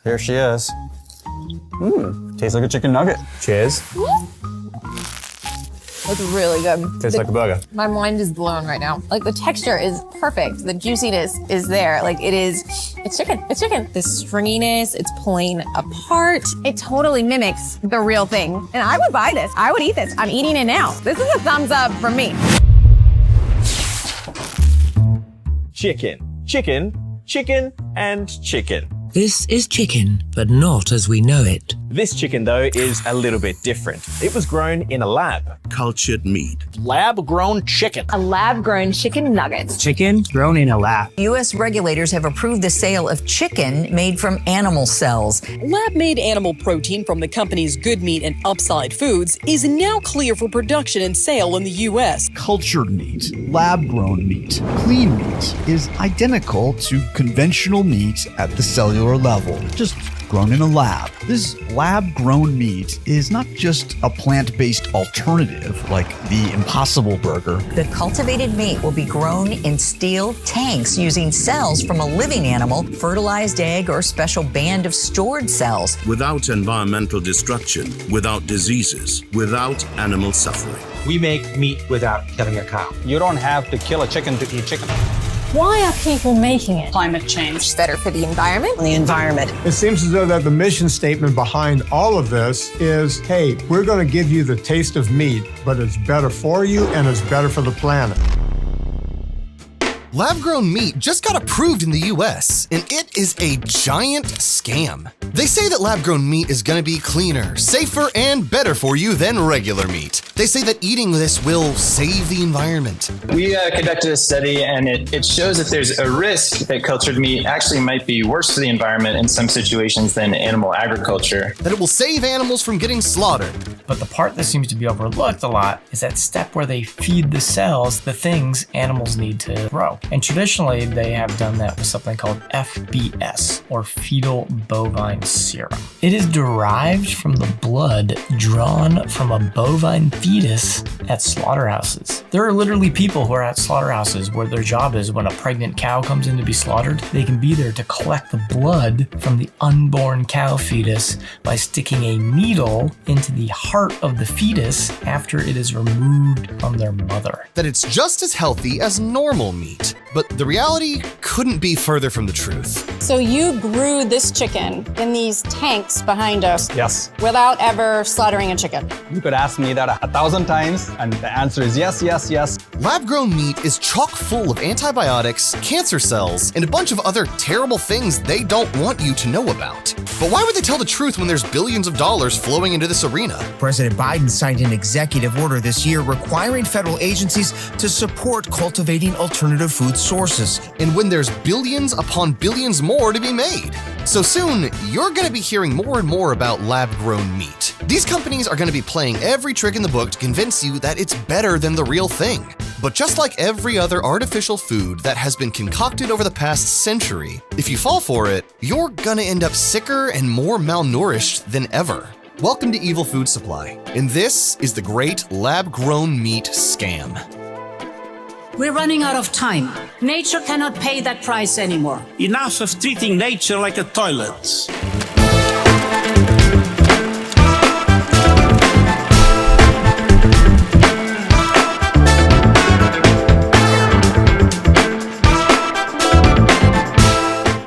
Here she is. Tastes like a chicken nugget. Cheers. It's really good. Tastes like a burger. My mind is blown right now. Like the texture is perfect. The juiciness is there. Like it's chicken. It's chicken. The stringiness, it's pulling apart. It totally mimics the real thing. And I would buy this. I would eat this. I'm eating it now. This is a thumbs up from me. Chicken, chicken, chicken, and chicken. This is chicken, but not as we know it. This chicken, though, is a little bit different. It was grown in a lab. Cultured meat. Lab-grown chicken. A lab-grown chicken nuggets. Chicken grown in a lab. U.S. regulators have approved the sale of chicken made from animal cells. Lab-made animal protein from the companies Good Meat and Upside Foods is now clear for production and sale in the U.S. Cultured meat, lab-grown meat, clean meat is identical to conventional meat at the cellular level, just grown in a lab. This lab-grown meat is not just a plant-based alternative like the Impossible Burger. The cultivated meat will be grown in steel tanks using cells from a living animal, fertilized egg, or special band of stored cells. Without environmental destruction, without diseases, without animal suffering. We make meat without killing a cow. You don't have to kill a chicken to eat chicken. Why are people making it? Climate change. It's better for the environment. The environment. It seems as though that the mission statement behind all of this is, hey, we're going to give you the taste of meat, but it's better for you and it's better for the planet. Lab-grown meat just got approved in the US, and it is a giant scam. They say that lab-grown meat is gonna be cleaner, safer, and better for you than regular meat. They say that eating this will save the environment. We conducted a study, and it shows that there's a risk that cultured meat actually might be worse for the environment in some situations than animal agriculture. That it will save animals from getting slaughtered. But the part that seems to be overlooked a lot is that step where they feed the cells the things animals need to grow. And traditionally, they have done that with something called FBS, or fetal bovine serum. It is derived from the blood drawn from a bovine fetus at slaughterhouses. There are literally people who are at slaughterhouses where their job is when a pregnant cow comes in to be slaughtered, they can be there to collect the blood from the unborn cow fetus by sticking a needle into the heart of the fetus after it is removed from their mother. That it's just as healthy as normal meat. But the reality couldn't be further from the truth. So you grew this chicken in these tanks behind us. Yes. Without ever slaughtering a chicken. You could ask me that 1,000 times, and the answer is yes, yes, yes. Lab-grown meat is chock full of antibiotics, cancer cells, and a bunch of other terrible things they don't want you to know about. But why would they tell the truth when there's billions of dollars flowing into this arena? President Biden signed an executive order this year requiring federal agencies to support cultivating alternative food sources. And when there's billions upon billions more to be made. So soon, you're going to be hearing more and more about lab-grown meat. These companies are going to be playing every trick in the book to convince you that it's better than the real thing. But just like every other artificial food that has been concocted over the past century, if you fall for it, you're gonna end up sicker and more malnourished than ever. Welcome to Evil Food Supply, and this is the great lab-grown meat scam. We're running out of time. Nature cannot pay that price anymore. Enough of treating nature like a toilet.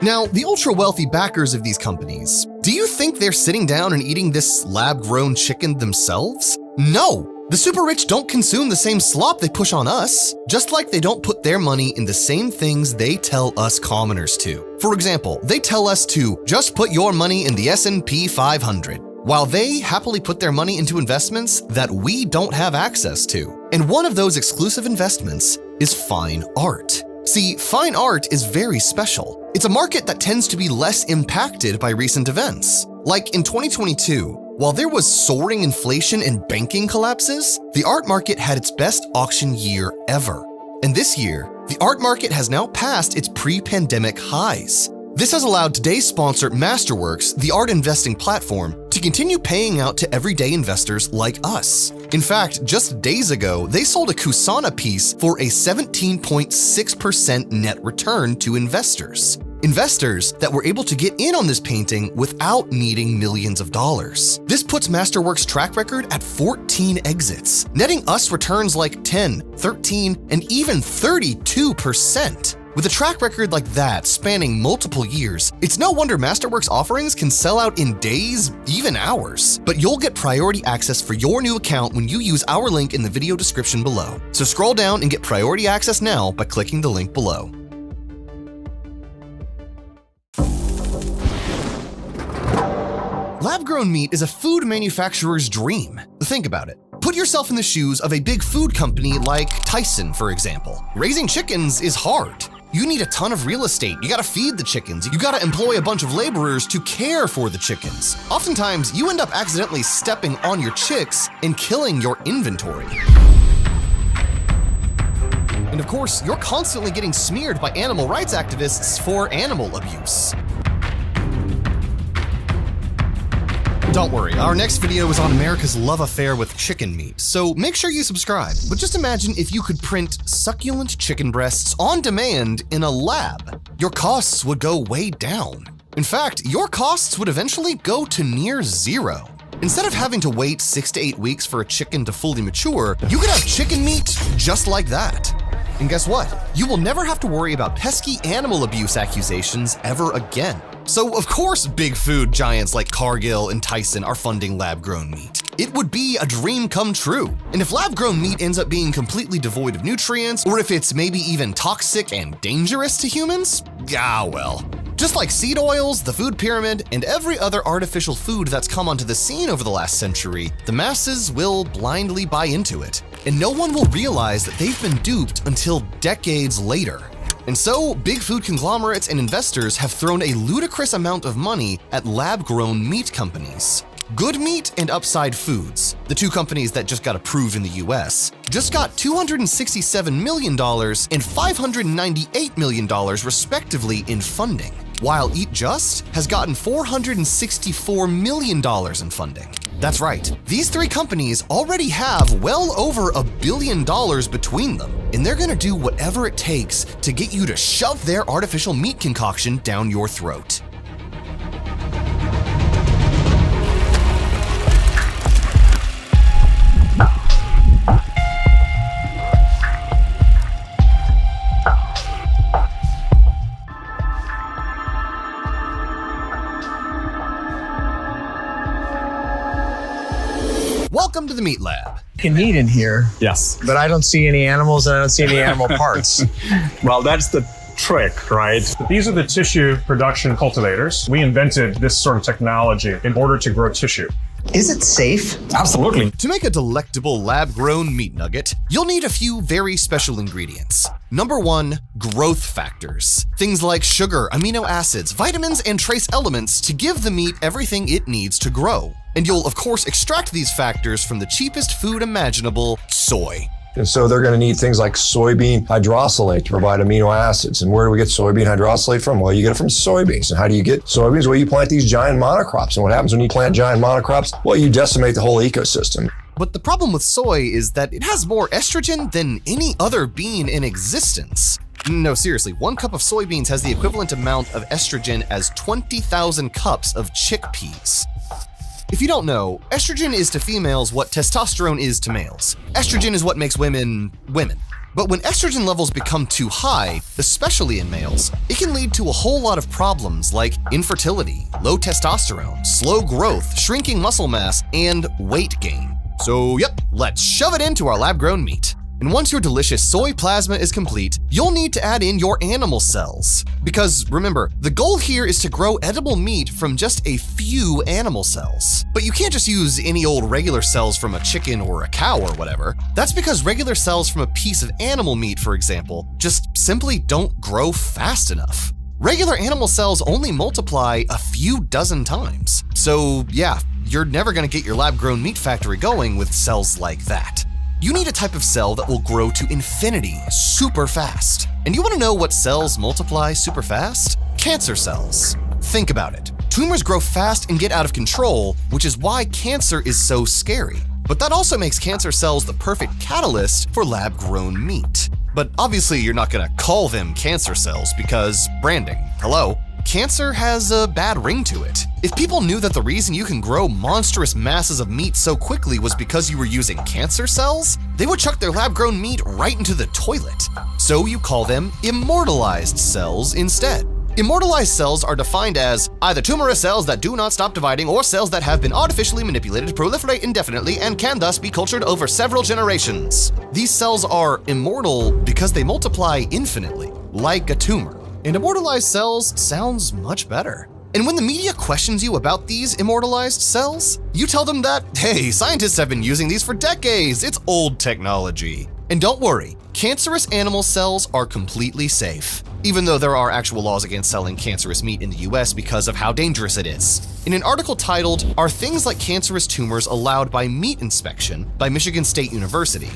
Now, the ultra-wealthy backers of these companies, do you think they're sitting down and eating this lab-grown chicken themselves? No! The super rich don't consume the same slop they push on us, just like they don't put their money in the same things they tell us commoners to. For example, they tell us to just put your money in the S&P 500, while they happily put their money into investments that we don't have access to. And one of those exclusive investments is fine art. See, fine art is very special. It's a market that tends to be less impacted by recent events. Like in 2022, while there was soaring inflation and banking collapses, the art market had its best auction year ever. And this year, the art market has now passed its pre-pandemic highs. This has allowed today's sponsor, Masterworks, the art investing platform, to continue paying out to everyday investors like us. In fact, just days ago, they sold a Kusana piece for a 17.6% net return to investors. Investors that were able to get in on this painting without needing millions of dollars. This puts Masterworks' track record at 14 exits, netting us returns like 10, 13, and even 32%. With a track record like that spanning multiple years, it's no wonder Masterworks offerings can sell out in days, even hours. But you'll get priority access for your new account when you use our link in the video description below. So scroll down and get priority access now by clicking the link below. Lab-grown meat is a food manufacturer's dream. Think about it. Put yourself in the shoes of a big food company like Tyson, for example. Raising chickens is hard. You need a ton of real estate. You gotta feed the chickens. You gotta employ a bunch of laborers to care for the chickens. Oftentimes, you end up accidentally stepping on your chicks and killing your inventory. And of course, you're constantly getting smeared by animal rights activists for animal abuse. Don't worry, our next video is on America's love affair with chicken meat, so make sure you subscribe. But just imagine if you could print succulent chicken breasts on demand in a lab. Your costs would go way down. In fact, your costs would eventually go to near zero. Instead of having to wait 6 to 8 weeks for a chicken to fully mature, you could have chicken meat just like that. And guess what? You will never have to worry about pesky animal abuse accusations ever again. So of course big food giants like Cargill and Tyson are funding lab-grown meat. It would be a dream come true. And if lab-grown meat ends up being completely devoid of nutrients, or if it's maybe even toxic and dangerous to humans, well. Just like seed oils, the food pyramid, and every other artificial food that's come onto the scene over the last century, the masses will blindly buy into it. And no one will realize that they've been duped until decades later. And so, big food conglomerates and investors have thrown a ludicrous amount of money at lab-grown meat companies. Good Meat and Upside Foods, the two companies that just got approved in the US, just got $267 million and $598 million respectively in funding, while Eat Just has gotten $464 million in funding. That's right, these three companies already have well over $1 billion between them, and they're gonna do whatever it takes to get you to shove their artificial meat concoction down your throat. Welcome to the Meat Lab. Meat in here. Yes. But I don't see any animals and I don't see any animal parts. Well, that's the trick, right? These are the tissue production cultivators. We invented this sort of technology in order to grow tissue. Is it safe? Absolutely. To make a delectable lab-grown meat nugget, you'll need a few very special ingredients. Number 1, growth factors. Things like sugar, amino acids, vitamins, and trace elements to give the meat everything it needs to grow. And you'll of course extract these factors from the cheapest food imaginable, soy. And so they're going to need things like soybean hydrolysate to provide amino acids. And where do we get soybean hydrolysate from? Well, you get it from soybeans. And how do you get soybeans? Well, you plant these giant monocrops. And what happens when you plant giant monocrops? Well, you decimate the whole ecosystem. But the problem with soy is that it has more estrogen than any other bean in existence. No, seriously, 1 cup of soybeans has the equivalent amount of estrogen as 20,000 cups of chickpeas. If you don't know, estrogen is to females what testosterone is to males. Estrogen is what makes women, women. But when estrogen levels become too high, especially in males, it can lead to a whole lot of problems like infertility, low testosterone, slow growth, shrinking muscle mass, and weight gain. So yep, let's shove it into our lab-grown meat. And once your delicious soy plasma is complete, you'll need to add in your animal cells. Because remember, the goal here is to grow edible meat from just a few animal cells. But you can't just use any old regular cells from a chicken or a cow or whatever. That's because regular cells from a piece of animal meat, for example, just simply don't grow fast enough. Regular animal cells only multiply a few dozen times. So yeah, you're never gonna get your lab-grown meat factory going with cells like that. You need a type of cell that will grow to infinity super fast. And you want to know what cells multiply super fast? Cancer cells. Think about it. Tumors grow fast and get out of control, which is why cancer is so scary. But that also makes cancer cells the perfect catalyst for lab-grown meat. But obviously you're not gonna call them cancer cells because branding. Hello? Cancer has a bad ring to it. If people knew that the reason you can grow monstrous masses of meat so quickly was because you were using cancer cells, they would chuck their lab-grown meat right into the toilet. So you call them immortalized cells instead. Immortalized cells are defined as either tumorous cells that do not stop dividing or cells that have been artificially manipulated to proliferate indefinitely and can thus be cultured over several generations. These cells are immortal because they multiply infinitely, like a tumor. And immortalized cells sounds much better. And when the media questions you about these immortalized cells, you tell them that, hey, scientists have been using these for decades, it's old technology. And don't worry, cancerous animal cells are completely safe, even though there are actual laws against selling cancerous meat in the US because of how dangerous it is. In an article titled, "Are Things Like Cancerous Tumors Allowed by Meat Inspection?" by Michigan State University,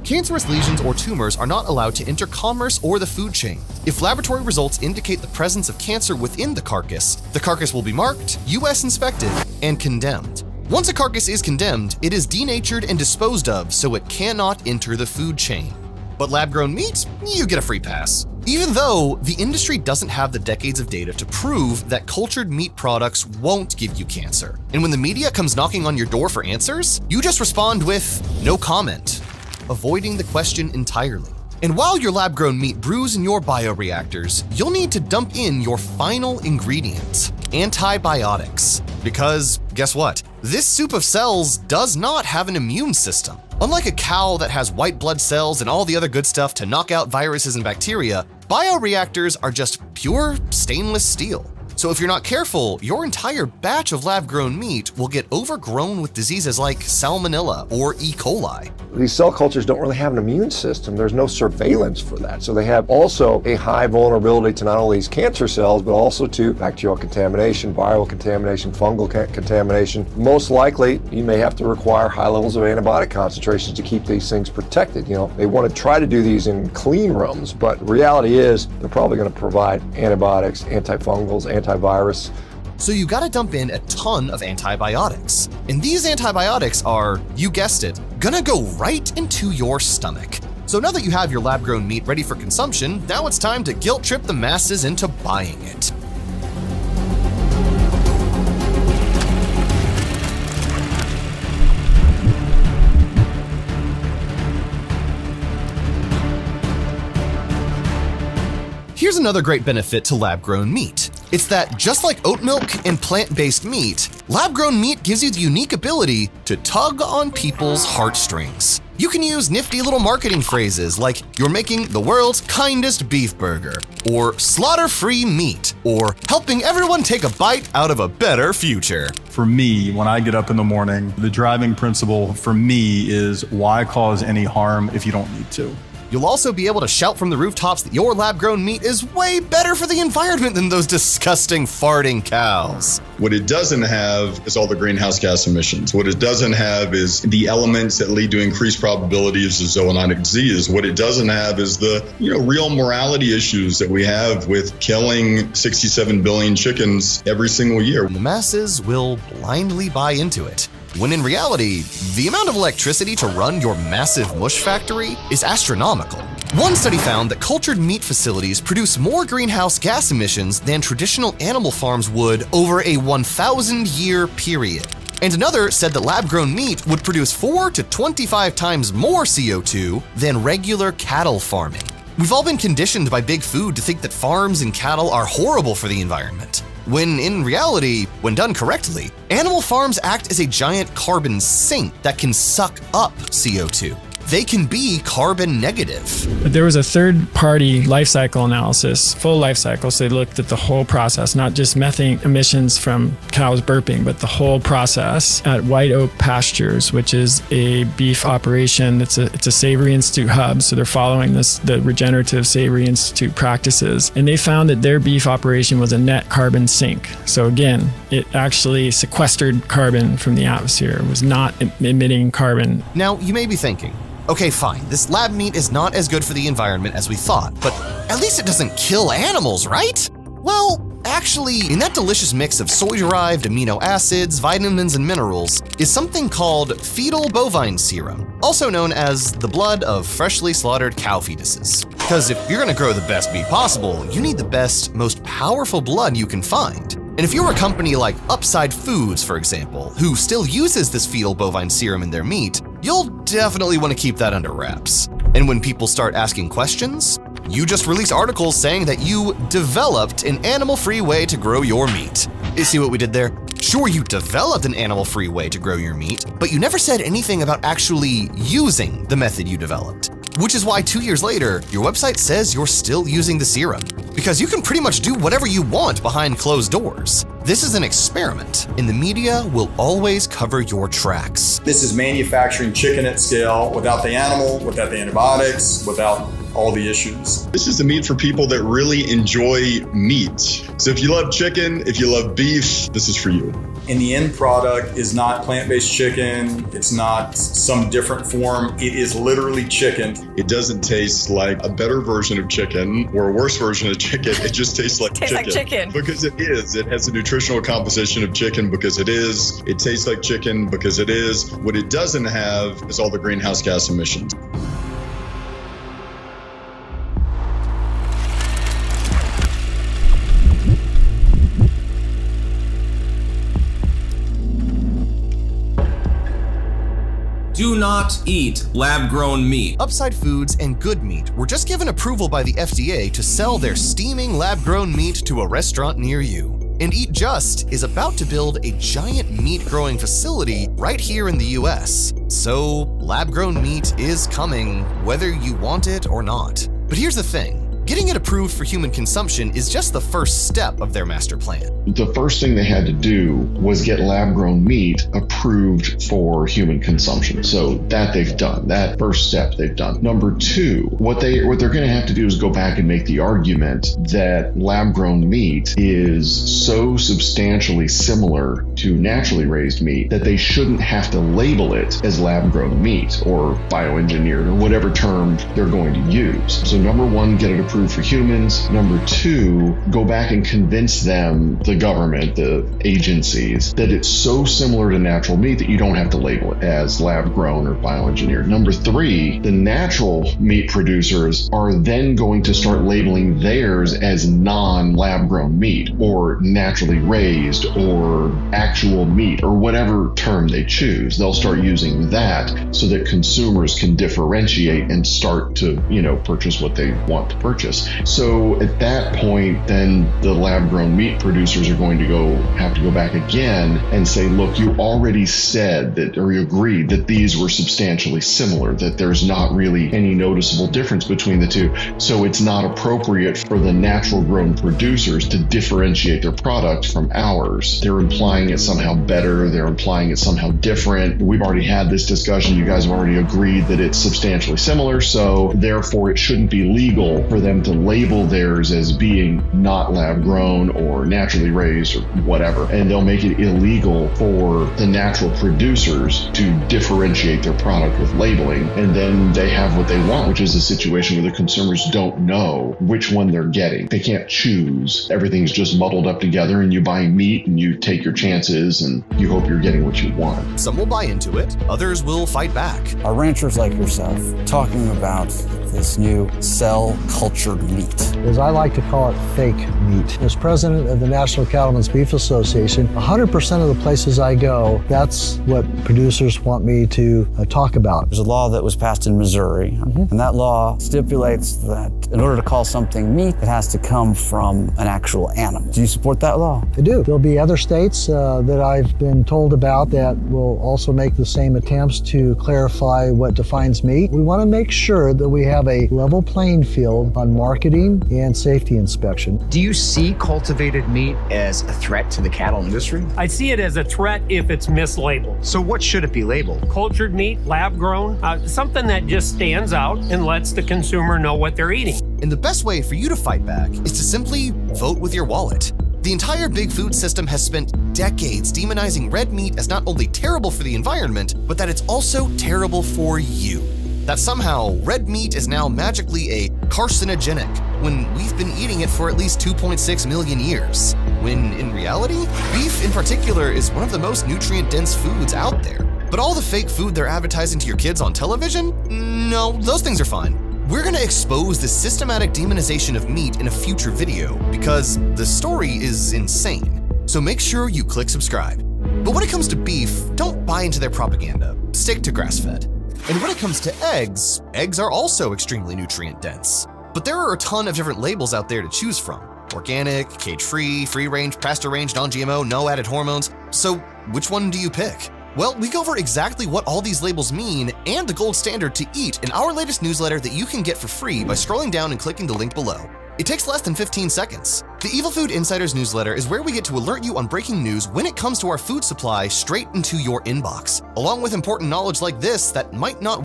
cancerous lesions or tumors are not allowed to enter commerce or the food chain. If laboratory results indicate the presence of cancer within the carcass will be marked, US inspected, and condemned. Once a carcass is condemned, it is denatured and disposed of so it cannot enter the food chain. But lab-grown meat, you get a free pass. Even though the industry doesn't have the decades of data to prove that cultured meat products won't give you cancer. And when the media comes knocking on your door for answers, you just respond with no comment, avoiding the question entirely. And while your lab-grown meat brews in your bioreactors, you'll need to dump in your final ingredient, antibiotics. Because guess what? This soup of cells does not have an immune system. Unlike a cow that has white blood cells and all the other good stuff to knock out viruses and bacteria, bioreactors are just pure stainless steel. So if you're not careful, your entire batch of lab-grown meat will get overgrown with diseases like Salmonella or E. coli. These cell cultures don't really have an immune system. There's no surveillance for that. So they have also a high vulnerability to not only these cancer cells, but also to bacterial contamination, viral contamination, fungal contamination. Most likely, you may have to require high levels of antibiotic concentrations to keep these things protected. You know, they want to try to do these in clean rooms, but the reality is they're probably going to provide antibiotics, antifungals, antivirus. So you gotta dump in a ton of antibiotics. And these antibiotics are, you guessed it, gonna go right into your stomach. So now that you have your lab-grown meat ready for consumption, now it's time to guilt trip the masses into buying it. Here's another great benefit to lab-grown meat. It's that just like oat milk and plant-based meat, lab-grown meat gives you the unique ability to tug on people's heartstrings. You can use nifty little marketing phrases like, "You're making the world's kindest beef burger," or "slaughter-free meat," or "helping everyone take a bite out of a better future." For me, when I get up in the morning, the driving principle for me is why cause any harm if you don't need to? You'll also be able to shout from the rooftops that your lab-grown meat is way better for the environment than those disgusting farting cows. What it doesn't have is all the greenhouse gas emissions. What it doesn't have is the elements that lead to increased probabilities of zoonotic disease. What it doesn't have is the, real morality issues that we have with killing 67 billion chickens every single year. The masses will blindly buy into it, when in reality, the amount of electricity to run your massive mush factory is astronomical. One study found that cultured meat facilities produce more greenhouse gas emissions than traditional animal farms would over a 1,000-year period. And another said that lab-grown meat would produce 4 to 25 times more CO2 than regular cattle farming. We've all been conditioned by big food to think that farms and cattle are horrible for the environment, when in reality, when done correctly, animal farms act as a giant carbon sink that can suck up CO2. They can be carbon negative. But there was a third-party life cycle analysis, full life cycle, so they looked at the whole process, not just methane emissions from cows burping, but the whole process at White Oak Pastures, which is a beef operation. It's a Savory Institute hub, so they're following the regenerative Savory Institute practices. And they found that their beef operation was a net carbon sink. So again, it actually sequestered carbon from the atmosphere. It was not emitting carbon. Now, you may be thinking, okay, fine, this lab meat is not as good for the environment as we thought, but at least it doesn't kill animals, right? Well, Actually, in that delicious mix of soy-derived amino acids, vitamins, and minerals is something called fetal bovine serum, also known as the blood of freshly slaughtered cow fetuses. Because if you're gonna grow the best meat possible, you need the best, most powerful blood you can find. And if you're a company like Upside Foods, for example, who still uses this fetal bovine serum in their meat, you'll definitely want to keep that under wraps. And when people start asking questions, you just release articles saying that you developed an animal-free way to grow your meat. You see what we did there? Sure, you developed an animal-free way to grow your meat, but you never said anything about actually using the method you developed. Which is why 2 years later, your website says you're still using the serum. Because you can pretty much do whatever you want behind closed doors. This is an experiment, and the media will always cover your tracks. This is manufacturing chicken at scale without the animal, without the antibiotics, without all the issues. This is the meat for people that really enjoy meat. So if you love chicken, if you love beef, this is for you. And the end product is not plant-based chicken. It's not some different form. It is literally chicken. It doesn't taste like a better version of chicken or a worse version of chicken. It just tastes like Tastes like chicken. Because it is. It has the nutritional composition of chicken because it is. It tastes like chicken because it is. What it doesn't have is all the greenhouse gas emissions. Do not eat lab-grown meat. Upside Foods and Good Meat were just given approval by the FDA to sell their steaming lab-grown meat to a restaurant near you. And Eat Just is about to build a giant meat-growing facility right here in the US. So, lab-grown meat is coming, whether you want it or not. But here's the thing. Getting it approved for human consumption is just the first step of their master plan. The first thing they had to do was get lab-grown meat approved for human consumption. So that they've done. That first step they've done. Number two, what they're going to have to do is go back and make the argument that lab-grown meat is so substantially similar to naturally raised meat that they shouldn't have to label it as lab-grown meat or bioengineered or whatever term they're going to use. So number one, get it approved for humans. Number two, go back and convince them, the government, the agencies, that it's so similar to natural meat that you don't have to label it as lab grown or bioengineered. Number three, the natural meat producers are then going to start labeling theirs as non-lab grown meat or naturally raised or actual meat or whatever term they choose. They'll start using that so that consumers can differentiate and start to, purchase what they want to purchase. So at that point, then the lab-grown meat producers are going to have to go back again and say, look, you already said that, or you agreed that these were substantially similar, that there's not really any noticeable difference between the two. So it's not appropriate for the natural-grown producers to differentiate their product from ours. They're implying it's somehow better. They're implying it's somehow different. We've already had this discussion. You guys have already agreed that it's substantially similar. So therefore, it shouldn't be legal for them to label theirs as being not lab grown or naturally raised or whatever. And they'll make it illegal for the natural producers to differentiate their product with labeling. And then they have what they want, which is a situation where the consumers don't know which one they're getting. They can't choose. Everything's just muddled up together and you buy meat and you take your chances and you hope you're getting what you want. Some will buy into it. Others will fight back. Are ranchers like yourself talking about this new cell cultured meat? As I like to call it, fake meat. As president of the National Cattlemen's Beef Association, 100% of the places I go, that's what producers want me to talk about. There's a law that was passed in Missouri, and that law stipulates that in order to call something meat, it has to come from an actual animal. Do you support that law? I do. There'll be other states that I've been told about that will also make the same attempts to clarify what defines meat. We want to make sure that we have a level playing field on marketing and safety inspection. Do you see cultivated meat as a threat to the cattle industry? I see it as a threat if it's mislabeled. So what should it be labeled? Cultured meat, lab grown, something that just stands out and lets the consumer know what they're eating. And the best way for you to fight back is to simply vote with your wallet. The entire big food system has spent decades demonizing red meat as not only terrible for the environment, but that it's also terrible for you. That somehow red meat is now magically a carcinogenic, when we've been eating it for at least 2.6 million years. When in reality, beef in particular is one of the most nutrient-dense foods out there. But all the fake food they're advertising to your kids on television? No, those things are fine. We're gonna expose the systematic demonization of meat in a future video because the story is insane. So make sure you click subscribe. But when it comes to beef, don't buy into their propaganda. Stick to grass-fed. And when it comes to eggs, eggs are also extremely nutrient-dense. But there are a ton of different labels out there to choose from. Organic, cage-free, free-range, pasture-range, non-GMO, no added hormones. So which one do you pick? Well, we go over exactly what all these labels mean and the gold standard to eat in our latest newsletter that you can get for free by scrolling down and clicking the link below. It takes less than 15 seconds. The Evil Food Insiders newsletter is where we get to alert you on breaking news when it comes to our food supply straight into your inbox, along with important knowledge like this that might not